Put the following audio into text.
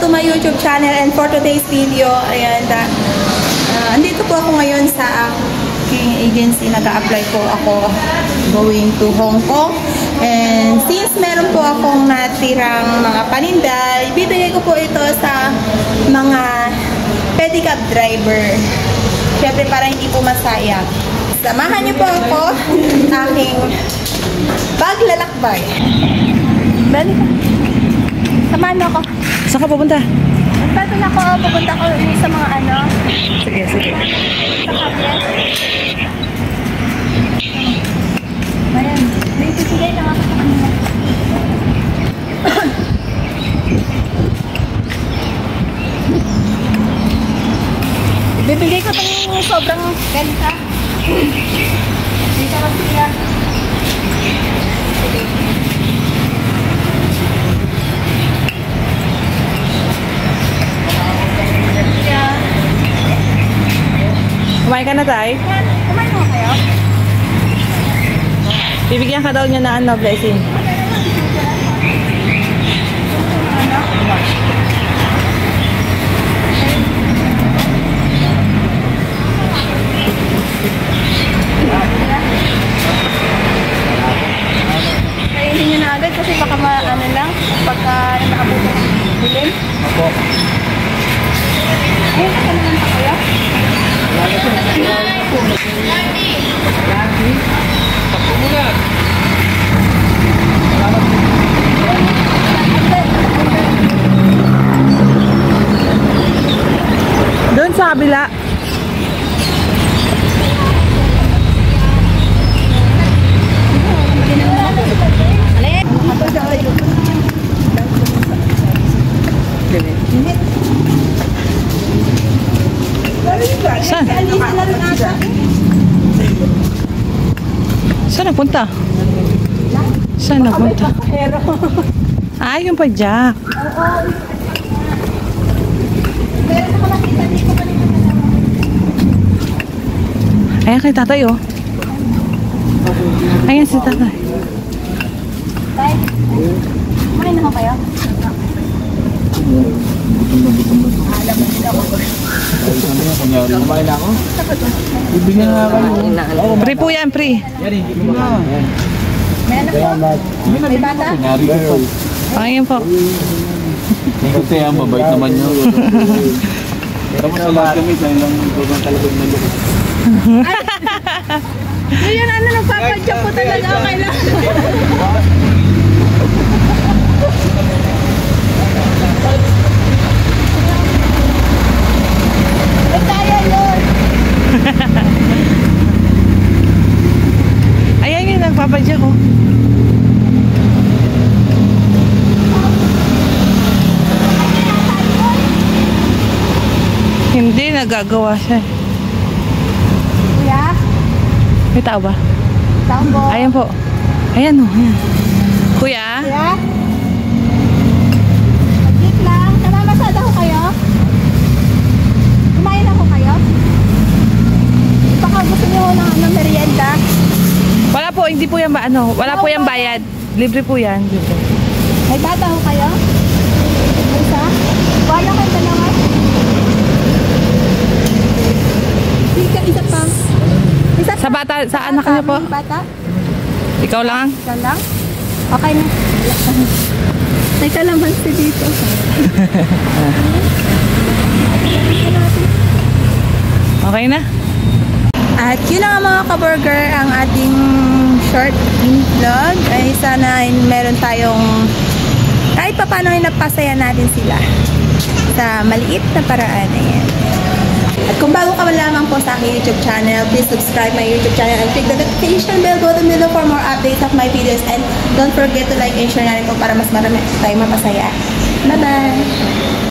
to my YouTube channel, and for today's video, ayan, andito po ako ngayon sa aking agency. Nag-a-apply po ako going to Hong Kong. And since meron po akong natirang mga paninda, ibibigay ko po ito sa mga pedicab driver. Siyempre para hindi po masayang. Samahan niyo po ako aking paglalakbay. Balik ka. Samahan mo ako. Saan ka pupunta? Pato na ako, pupunta ko sa mga ano. Sige. Sa cabinet. Ayan, may titigay lang ako sa kanila. Bibigay ko itong sobrang ganda. Dito lang sila. Kumain ka na, Tay? Kumain mo kayo? Bibigyan ka daw niya na ano, blessing. Kainin nyo na agad kasi baka ano lang, pagka nakabuto ng bilin. Opo. Ayun, asa naman pa kayo? Doon sa kabila. Saan? Saan napunta? Saan napunta? Ah, yung padyak. Ayan kay tatay, oh. Ayan si tatay. Tay, kumain na kayo? Alam mo nila ako. Kumain na ako? Bibigyan nga kayo. Free po yan, free. May anak po? May bata? Ayan po. Kasi ang mabait naman nyo. Tapos sa lahat kami, dahil lang ibang talagod na lukot. Yun ano, nagpapadyak po talaga. Okay lang. May kaya yun. Ayan yung nagpapadyak, oh. Hindi, nagagawa siya. Kuya? May tao ba? Tambo. Ayan po. Ayan, oh. Ayan. Kuya? Kuya? Magkik lang. Namamasada ko kayo? Kumain ako kayo? Baka gusto niyo ng merienda? Wala po, hindi po yan ba, ano? Wala po yan bayad. Libre po yan. Libre. May bata ko kayo? Isa? Wala kayo dalawa? Isa pa. Isa Sa bata, sa anak niya po. Bata? Ikaw lang? Ikaw lang? Okay na. May kalamansi dito. Okay na? At yun na nga mga ka-burger ang ating short vlog. Ay sana meron tayong kahit pa paano ay napasaya natin sila sa maliit na paraan. Ayan. At kung bago ka lamang po sa aking YouTube channel, please subscribe my YouTube channel and click the notification bell button below for more updates of my videos. And don't forget to like and share na rin po para mas marami tayong mapasaya. Bye-bye!